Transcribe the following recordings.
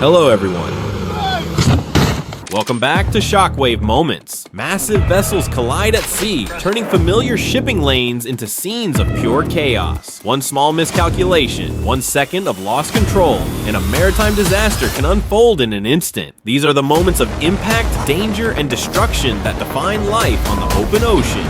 Hello everyone. Welcome back to Shockwave Moments. Massive vessels collide at sea, turning familiar shipping lanes into scenes of pure chaos. One small miscalculation, 1 second of lost control, and a maritime disaster can unfold in an instant. These are the moments of impact, danger, and destruction that define life on the open ocean.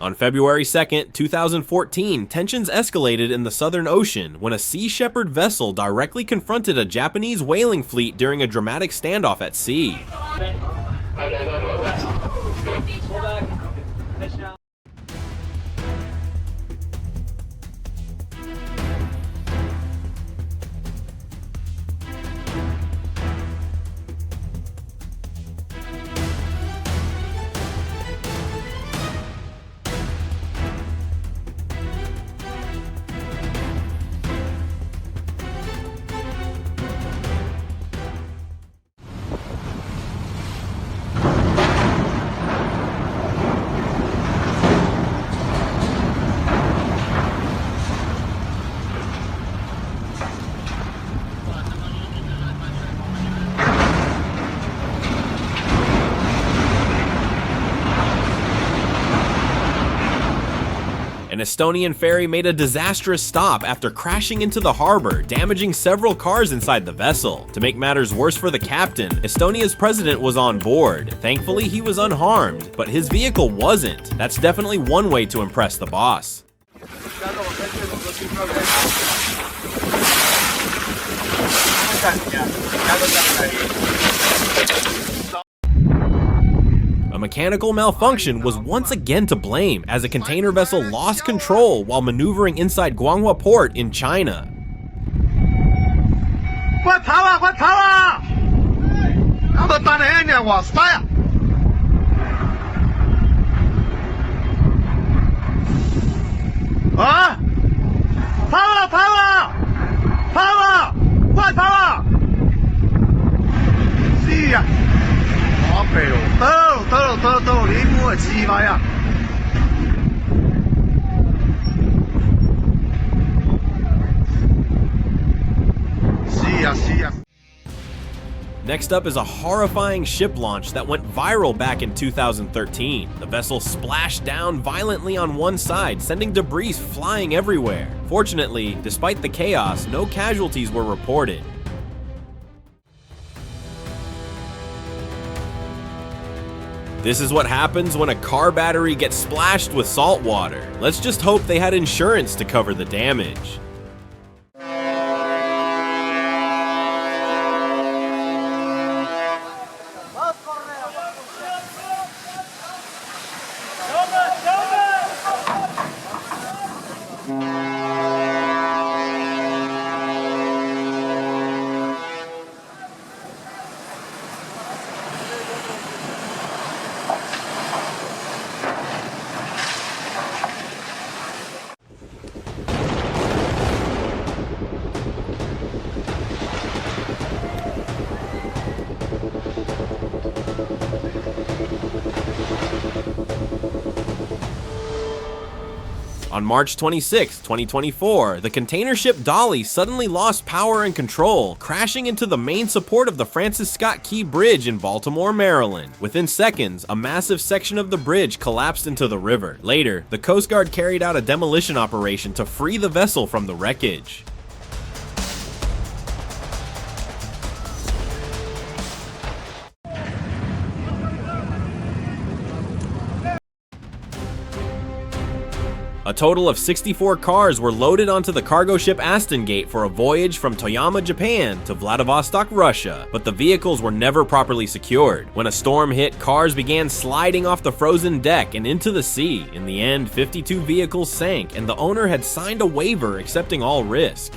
On February 2nd, 2014, tensions escalated in the Southern Ocean when a Sea Shepherd vessel directly confronted a Japanese whaling fleet during a dramatic standoff at sea. An Estonian ferry made a disastrous stop after crashing into the harbor, damaging several cars inside the vessel. To make matters worse for the captain, Estonia's president was on board. Thankfully, he was unharmed, but his vehicle wasn't. That's definitely one way to impress the boss. A mechanical malfunction was once again to blame as a container vessel lost control while maneuvering inside Guanghua port in China. Next up is a horrifying ship launch that went viral back in 2013. The vessel splashed down violently on one side, sending debris flying everywhere. Fortunately, despite the chaos, no casualties were reported. This is what happens when a car battery gets splashed with salt water. Let's just hope they had insurance to cover the damage. On March 26, 2024, the container ship Dolly suddenly lost power and control, crashing into the main support of the Francis Scott Key Bridge in Baltimore, Maryland. Within seconds, a massive section of the bridge collapsed into the river. Later, the Coast Guard carried out a demolition operation to free the vessel from the wreckage. A total of 64 cars were loaded onto the cargo ship Astonishing for a voyage from Toyama, Japan to Vladivostok, Russia, but the vehicles were never properly secured. When a storm hit, cars began sliding off the frozen deck and into the sea. In the end, 52 vehicles sank, and the owner had signed a waiver accepting all risk.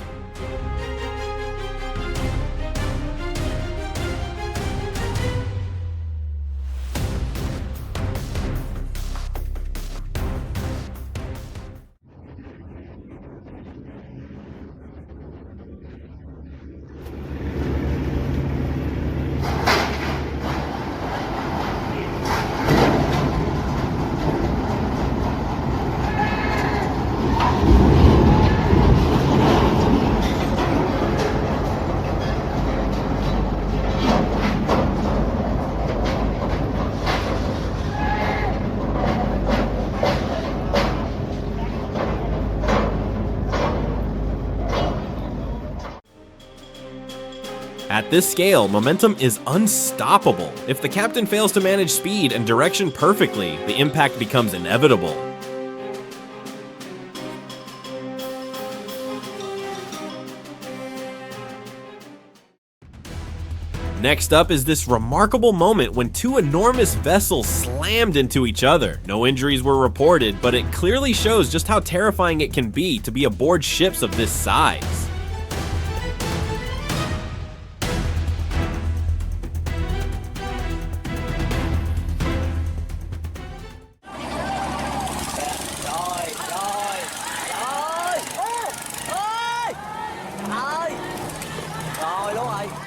At this scale, momentum is unstoppable. If the captain fails to manage speed and direction perfectly, the impact becomes inevitable. Next up is this remarkable moment when two enormous vessels slammed into each other. No injuries were reported, but it clearly shows just how terrifying it can be to be aboard ships of this size.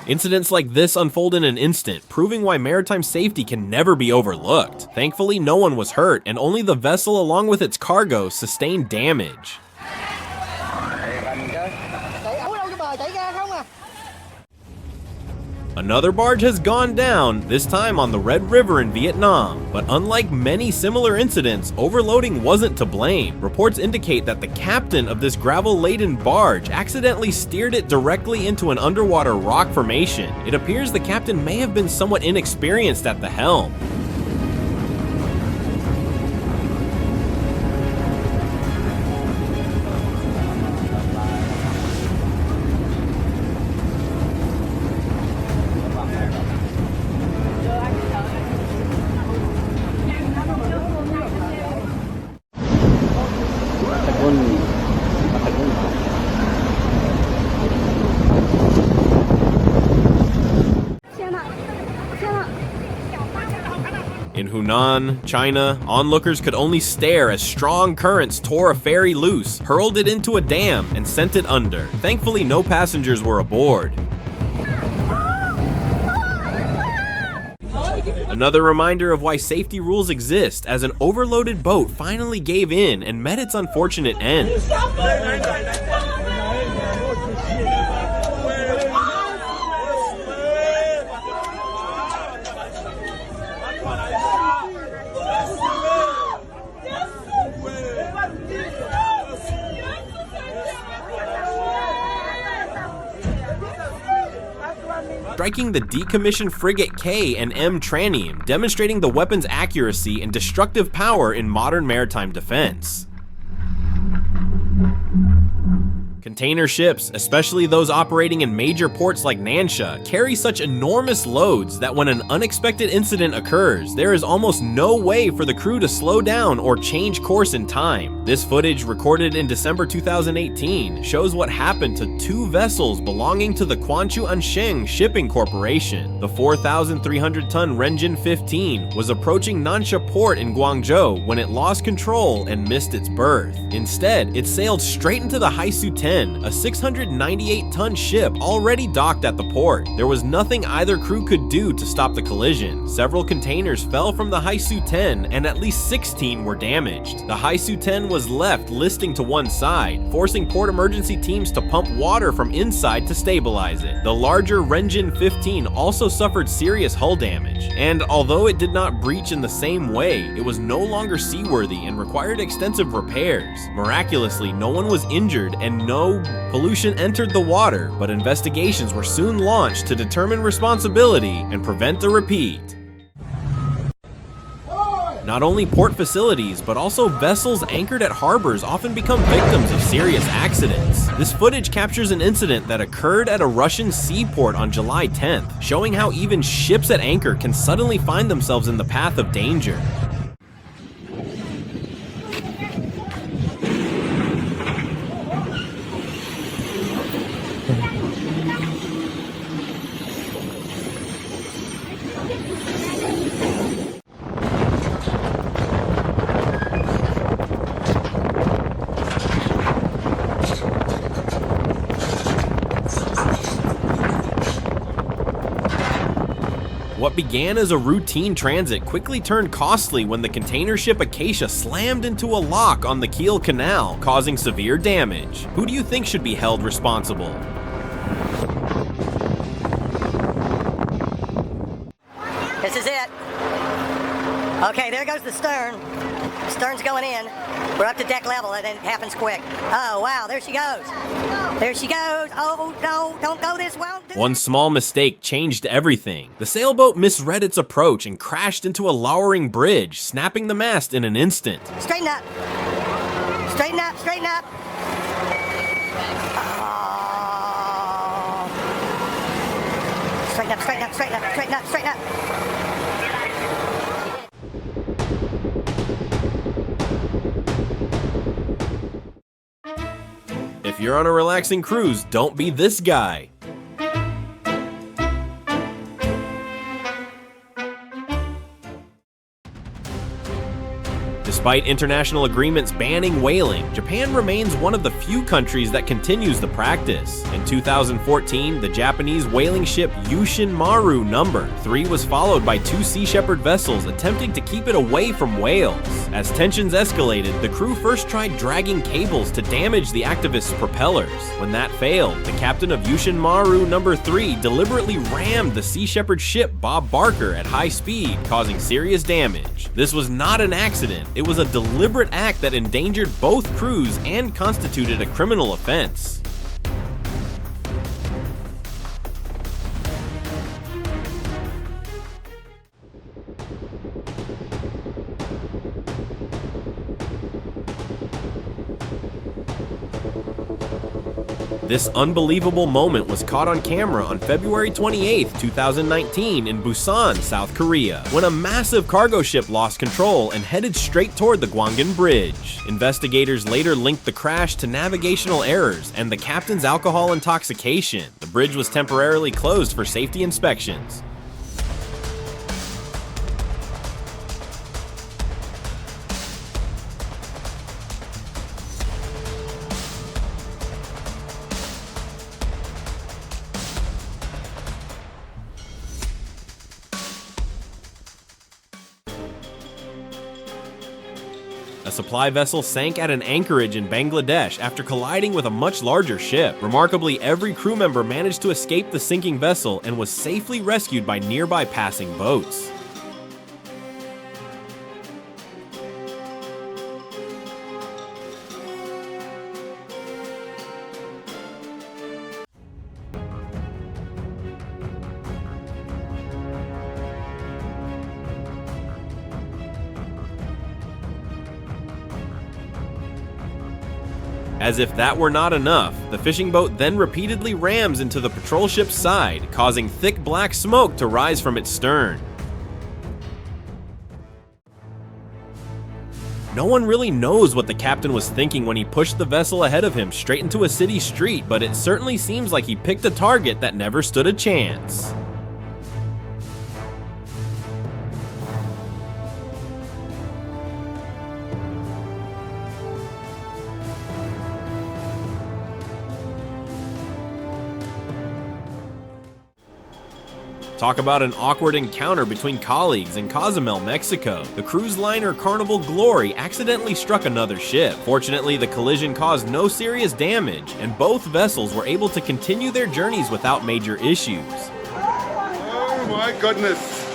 Incidents like this unfold in an instant, proving why maritime safety can never be overlooked. Thankfully, no one was hurt, and only the vessel along with its cargo sustained damage. Another barge has gone down, this time on the Red River in Vietnam. But unlike many similar incidents, overloading wasn't to blame. Reports indicate that the captain of this gravel-laden barge accidentally steered it directly into an underwater rock formation. It appears the captain may have been somewhat inexperienced at the helm. In Hunan, China, onlookers could only stare as strong currents tore a ferry loose, hurled it into a dam, and sent it under. Thankfully, no passengers were aboard. Another reminder of why safety rules exist, as an overloaded boat finally gave in and met its unfortunate end. Striking the decommissioned frigate K and M Tranium, demonstrating the weapon's accuracy and destructive power in modern maritime defense. Container ships, especially those operating in major ports like Nansha, carry such enormous loads that when an unexpected incident occurs, there is almost no way for the crew to slow down or change course in time. This footage, recorded in December 2018, shows what happened to two vessels belonging to the Quanchu Ansheng Shipping Corporation. The 4,300-ton Renjin 15 was approaching Nansha Port in Guangzhou when it lost control and missed its berth. Instead, it sailed straight into the Haisu 10, a 698-ton ship already docked at the port. There was nothing either crew could do to stop the collision. Several containers fell from the Haisu 10, and at least 16 were damaged. The Haisu 10 was left listing to one side, forcing port emergency teams to pump water from inside to stabilize it. The larger Renjin 15 also suffered serious hull damage, and although it did not breach in the same way, it was no longer seaworthy and required extensive repairs. Miraculously, no one was injured and no pollution entered the water, but investigations were soon launched to determine responsibility and prevent a repeat. Not only port facilities, but also vessels anchored at harbors often become victims of serious accidents. This footage captures an incident that occurred at a Russian seaport on July 10th, showing how even ships at anchor can suddenly find themselves in the path of danger. What began as a routine transit quickly turned costly when the container ship Acacia slammed into a lock on the Kiel Canal, causing severe damage. Who do you think should be held responsible? This is it. Okay, there goes the stern. The stern's going in. We're up to deck level and it happens quick. Oh, wow, there she goes. There she goes. Oh, no, don't go this way. One small mistake changed everything. The sailboat misread its approach and crashed into a lowering bridge, snapping the mast in an instant. Straighten up. Straighten up, straighten up. Oh. Straighten up, straighten up, straighten up, straighten up, straighten up. If you're on a relaxing cruise, don't be this guy. Despite international agreements banning whaling, Japan remains one of the few countries that continues the practice. In 2014, the Japanese whaling ship Yushin Maru No. 3 was followed by 2 Sea Shepherd vessels attempting to keep it away from whales. As tensions escalated, the crew first tried dragging cables to damage the activists' propellers. When that failed, the captain of Yushin Maru No. 3 deliberately rammed the Sea Shepherd ship Bob Barker at high speed, causing serious damage. This was not an accident. It was a deliberate act that endangered both crews and constituted a criminal offense. This unbelievable moment was caught on camera on February 28, 2019 in Busan, South Korea, when a massive cargo ship lost control and headed straight toward the Gwangan Bridge. Investigators later linked the crash to navigational errors and the captain's alcohol intoxication. The bridge was temporarily closed for safety inspections. A supply vessel sank at an anchorage in Bangladesh after colliding with a much larger ship. Remarkably, every crew member managed to escape the sinking vessel and was safely rescued by nearby passing boats. As if that were not enough, the fishing boat then repeatedly rams into the patrol ship's side, causing thick black smoke to rise from its stern. No one really knows what the captain was thinking when he pushed the vessel ahead of him straight into a city street, but it certainly seems like he picked a target that never stood a chance. Talk about an awkward encounter between colleagues in Cozumel, Mexico. The cruise liner Carnival Glory accidentally struck another ship. Fortunately, the collision caused no serious damage, and both vessels were able to continue their journeys without major issues. Oh my goodness!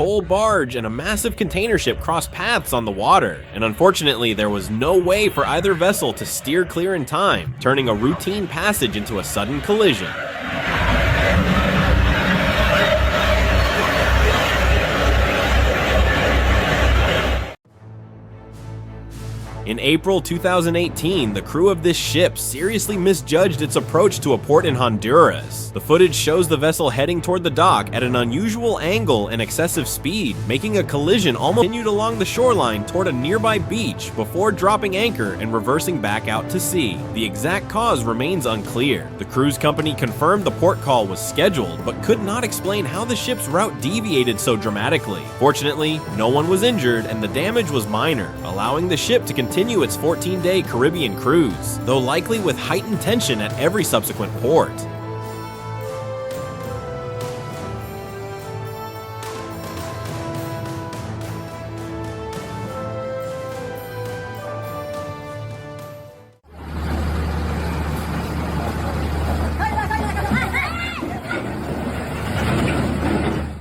coal barge and a massive container ship crossed paths on the water, and unfortunately there was no way for either vessel to steer clear in time, turning a routine passage into a sudden collision. In April 2018, the crew of this ship seriously misjudged its approach to a port in Honduras. The footage shows the vessel heading toward the dock at an unusual angle and excessive speed, making a collision almost continued along the shoreline toward a nearby beach before dropping anchor and reversing back out to sea. The exact cause remains unclear. The cruise company confirmed the port call was scheduled, but could not explain how the ship's route deviated so dramatically. Fortunately, no one was injured and the damage was minor, allowing the ship to continue its 14-day Caribbean cruise, though likely with heightened tension at every subsequent port.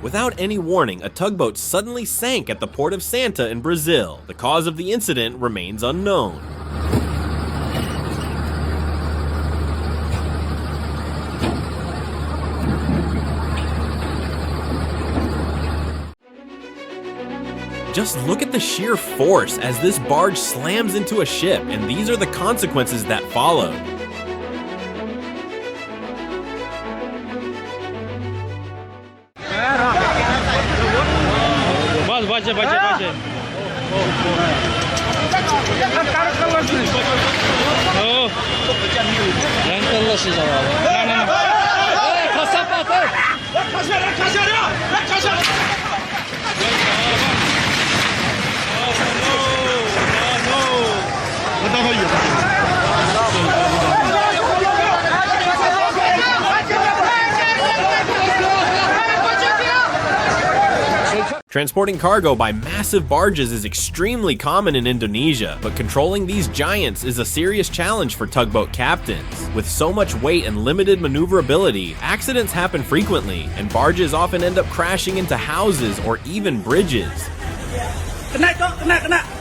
Without any warning, a tugboat suddenly sank at the port of Santa in Brazil. The cause of the incident remains unknown. Just look at the sheer force as this barge slams into a ship, and these are the consequences that followed. Transporting cargo by massive barges is extremely common in Indonesia, but controlling these giants is a serious challenge for tugboat captains. With so much weight and limited maneuverability, accidents happen frequently, and barges often end up crashing into houses or even bridges. Kena.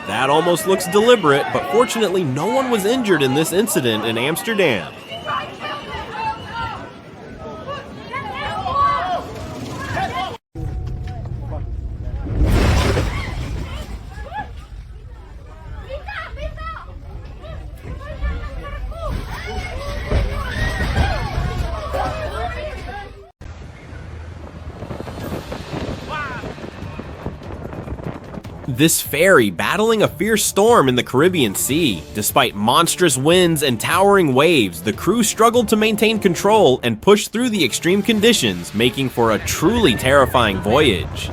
That almost looks deliberate, but fortunately no one was injured in this incident in Amsterdam. This ferry battling a fierce storm in the Caribbean Sea. Despite monstrous winds and towering waves, the crew struggled to maintain control and push through the extreme conditions, making for a truly terrifying voyage.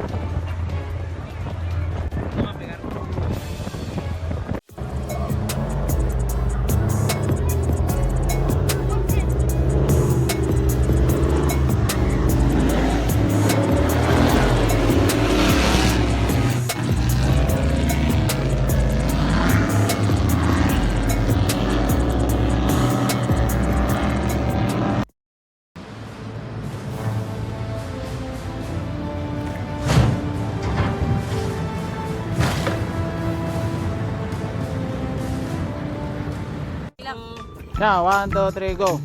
Now, 1, 2, 3, go.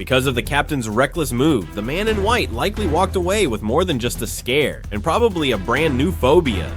Because of the captain's reckless move, the man in white likely walked away with more than just a scare, and probably a brand new phobia.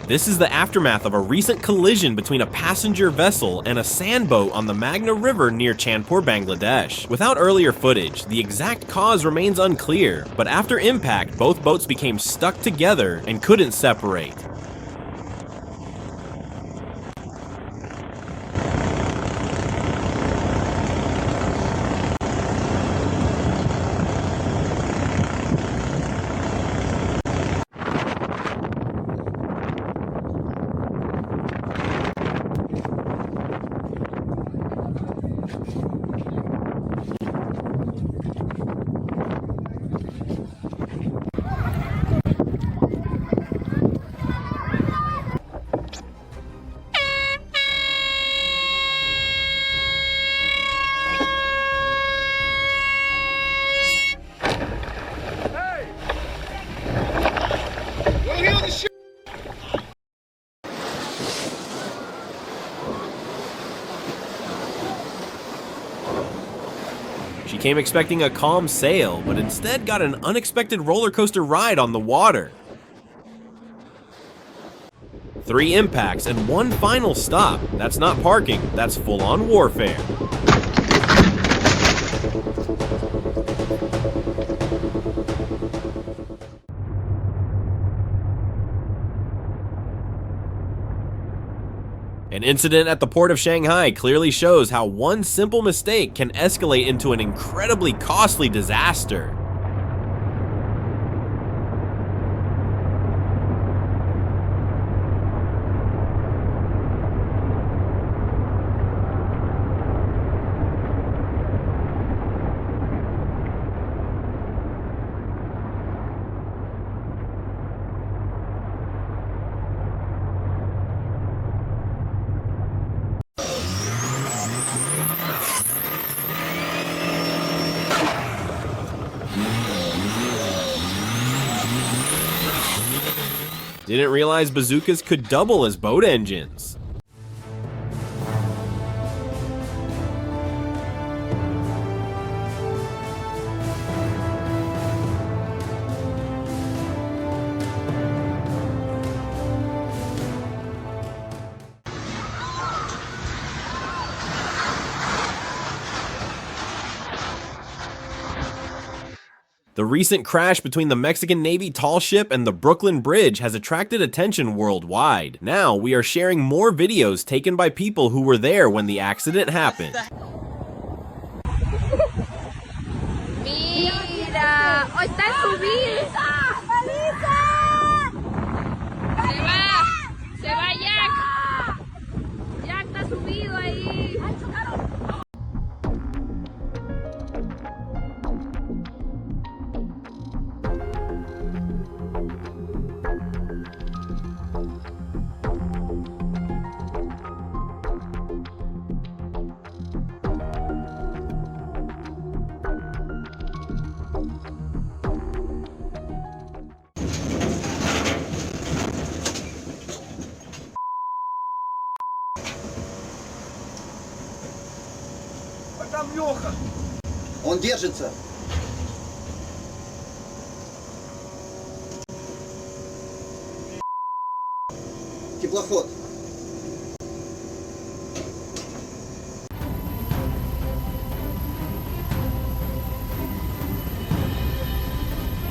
This is the aftermath of a recent collision between a passenger vessel and a sandboat on the Magna River near Chandpur, Bangladesh. Without earlier footage, the exact cause remains unclear, but after impact, both boats became stuck together and couldn't separate. She came expecting a calm sail, but instead got an unexpected roller coaster ride on the water. 3 impacts and 1 final stop. That's not parking, that's full-on warfare. An incident at the port of Shanghai clearly shows how one simple mistake can escalate into an incredibly costly disaster. Didn't realize bazookas could double as boat engines. The recent crash between the Mexican Navy tall ship and the Brooklyn Bridge has attracted attention worldwide. Now, we are sharing more videos taken by people who were there when the accident happened. Mira, oh, está subido. Se va Jack. Jack está subido ahí. Он держится. Теплоход.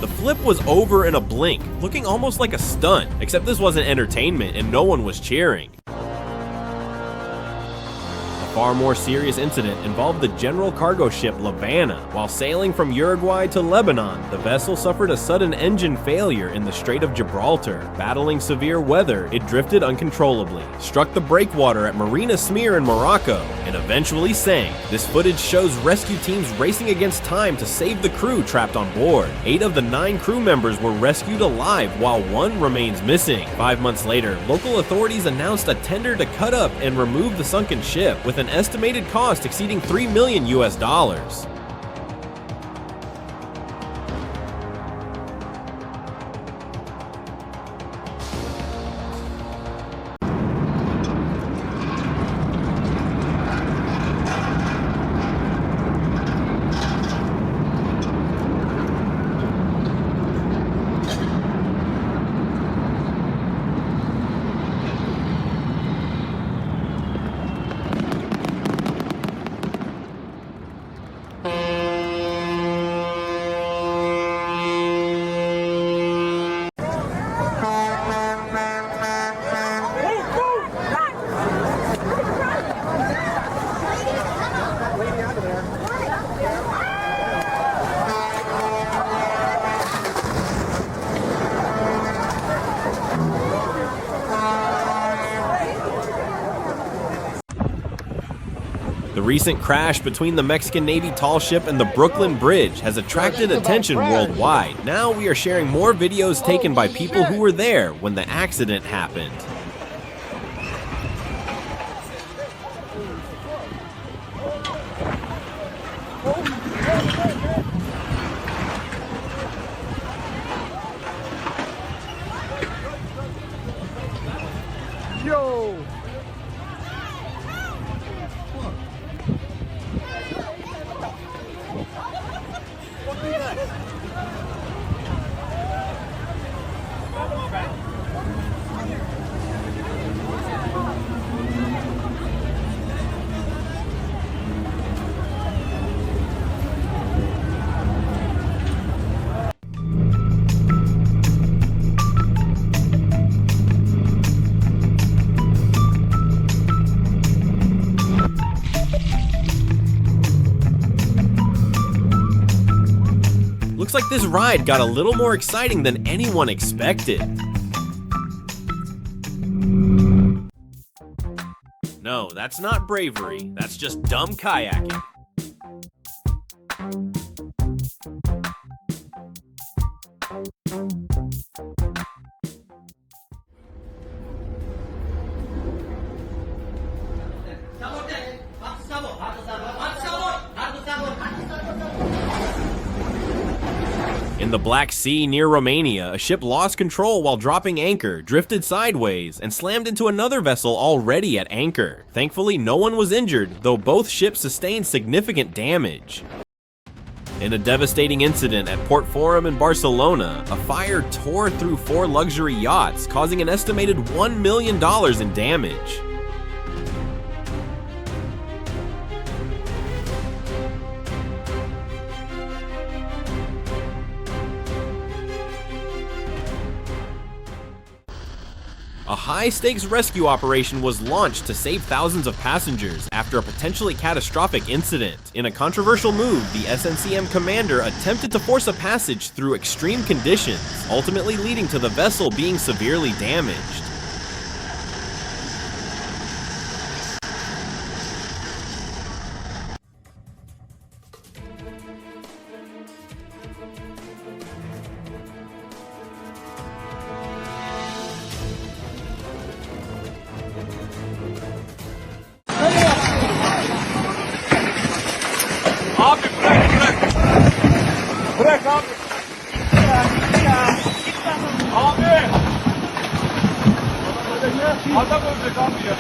The flip was over in a blink, looking almost like a stunt, except this wasn't entertainment and no one was cheering. A far more serious incident involved the general cargo ship Lavana. While sailing from Uruguay to Lebanon, the vessel suffered a sudden engine failure in the Strait of Gibraltar. Battling severe weather, it drifted uncontrollably, struck the breakwater at Marina Smear in Morocco, and eventually sank. This footage shows rescue teams racing against time to save the crew trapped on board. 8 of the 9 crew members were rescued alive, while 1 remains missing. 5 months later, local authorities announced a tender to cut up and remove the sunken ship, with an estimated cost exceeding $3 million US. The recent crash between the Mexican Navy tall ship and the Brooklyn Bridge has attracted attention worldwide. Now we are sharing more videos taken by people who were there when the accident happened. Yo! Looks like this ride got a little more exciting than anyone expected. No, that's not bravery, that's just dumb kayaking. In the Black Sea near Romania, a ship lost control while dropping anchor, drifted sideways, and slammed into another vessel already at anchor. Thankfully, no one was injured, though both ships sustained significant damage. In a devastating incident at Port Forum in Barcelona, a fire tore through 4 luxury yachts, causing an estimated $1 million in damage. A high-stakes rescue operation was launched to save thousands of passengers after a potentially catastrophic incident. In a controversial move, the SNCM commander attempted to force a passage through extreme conditions, ultimately leading to the vessel being severely damaged. Bırak abi. Abi. Adam ölecek abi ya.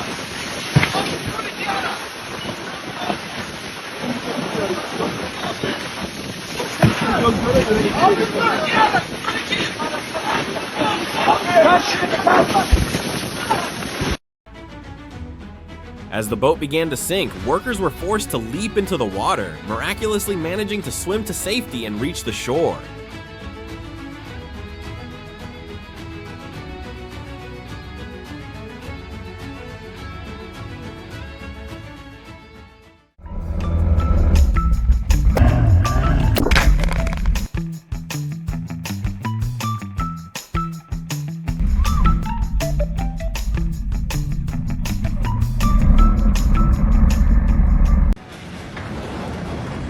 As the boat began to sink, workers were forced to leap into the water, miraculously managing to swim to safety and reach the shore.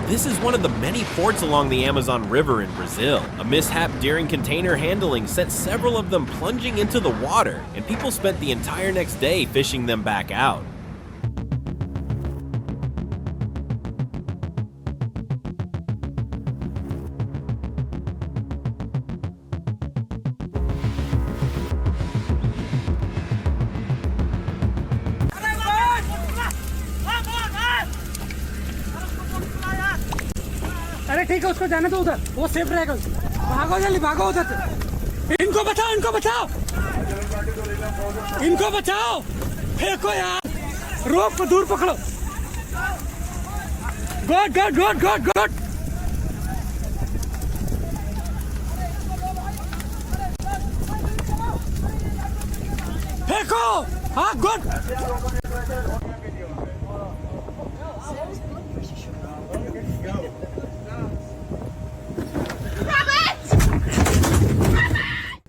This is one of the many ports along the Amazon River in Brazil. A mishap during container handling sent several of them plunging into the water, and people spent the entire next day fishing them back out. अरे ठीक है उसको जाने दो उधर वो safe रहेगा भागो जल्दी भागो उधर से इनको बचाओ इनको बचाओ इनको बचाओ फेंको यार रोप को दूर पकड़ो good good good good good फेंको हाँ good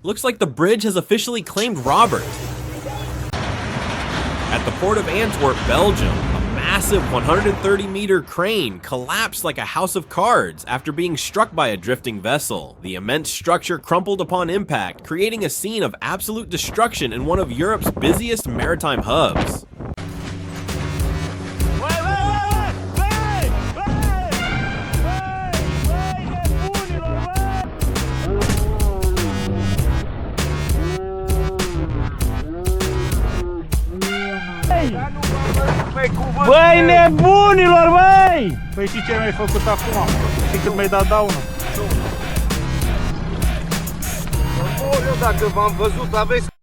Looks like the bridge has officially claimed Robert. At the port of Antwerp, Belgium, a massive 130-meter crane collapsed like a house of cards after being struck by a drifting vessel. The immense structure crumpled upon impact, creating a scene of absolute destruction in one of Europe's busiest maritime hubs. Băi, nebunilor, băi! Păi și ce mi-ai făcut acum? Și cât mi-ai dat daună? Eu dacă v-am văzut, aveți...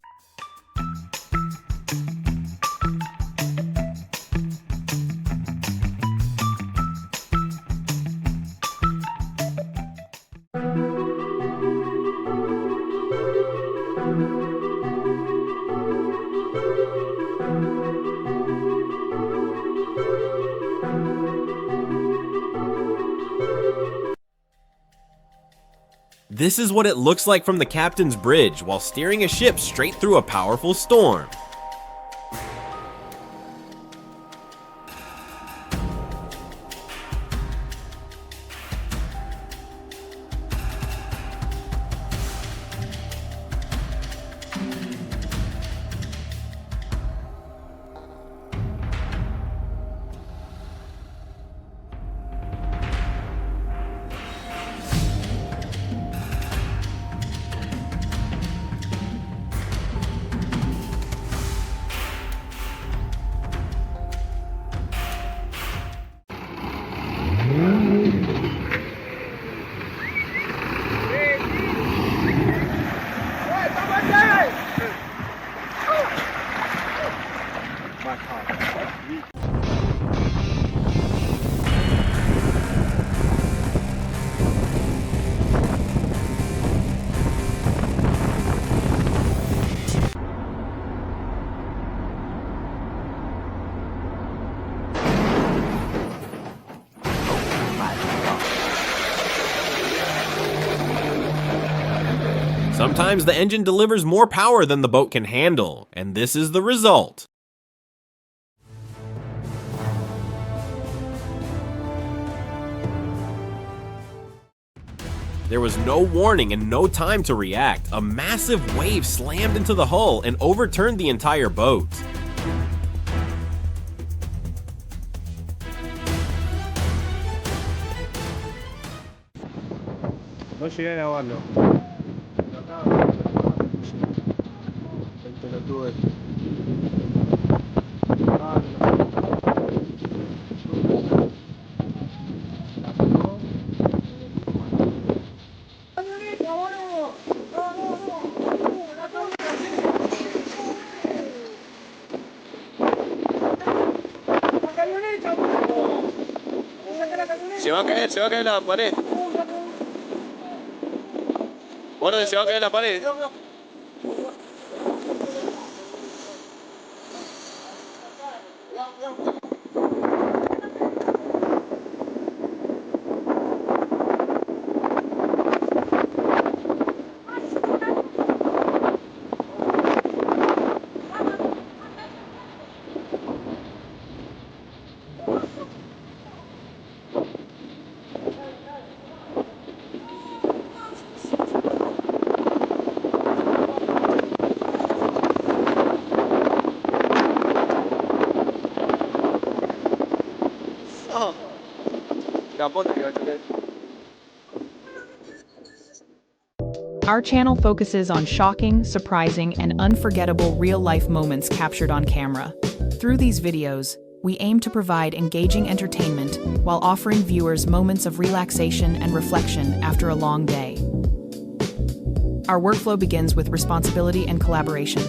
This is what it looks like from the captain's bridge while steering a ship straight through a powerful storm. Sometimes the engine delivers more power than the boat can handle, and this is the result. There was no warning and no time to react. A massive wave slammed into the hull and overturned the entire boat. Nu și ele au alea. Se va a caer la pared. Bueno, se va a caer la pared. Our channel focuses on shocking, surprising, and unforgettable real-life moments captured on camera. Through these videos, we aim to provide engaging entertainment while offering viewers moments of relaxation and reflection after a long day. Our workflow begins with responsibility and collaboration.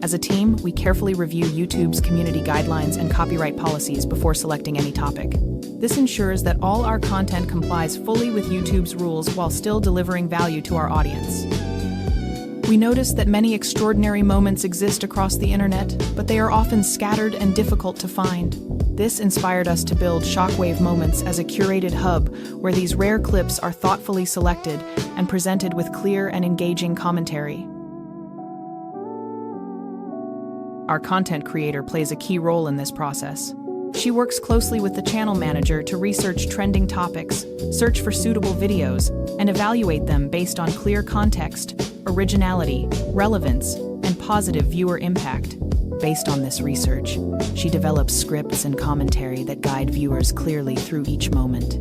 As a team, we carefully review YouTube's community guidelines and copyright policies before selecting any topic. This ensures that all our content complies fully with YouTube's rules while still delivering value to our audience. We notice that many extraordinary moments exist across the internet, but they are often scattered and difficult to find. This inspired us to build Shockwave Moments as a curated hub where these rare clips are thoughtfully selected and presented with clear and engaging commentary. Our content creator plays a key role in this process. She works closely with the channel manager to research trending topics, search for suitable videos, and evaluate them based on clear context, originality, relevance, and positive viewer impact. Based on this research, she develops scripts and commentary that guide viewers clearly through each moment.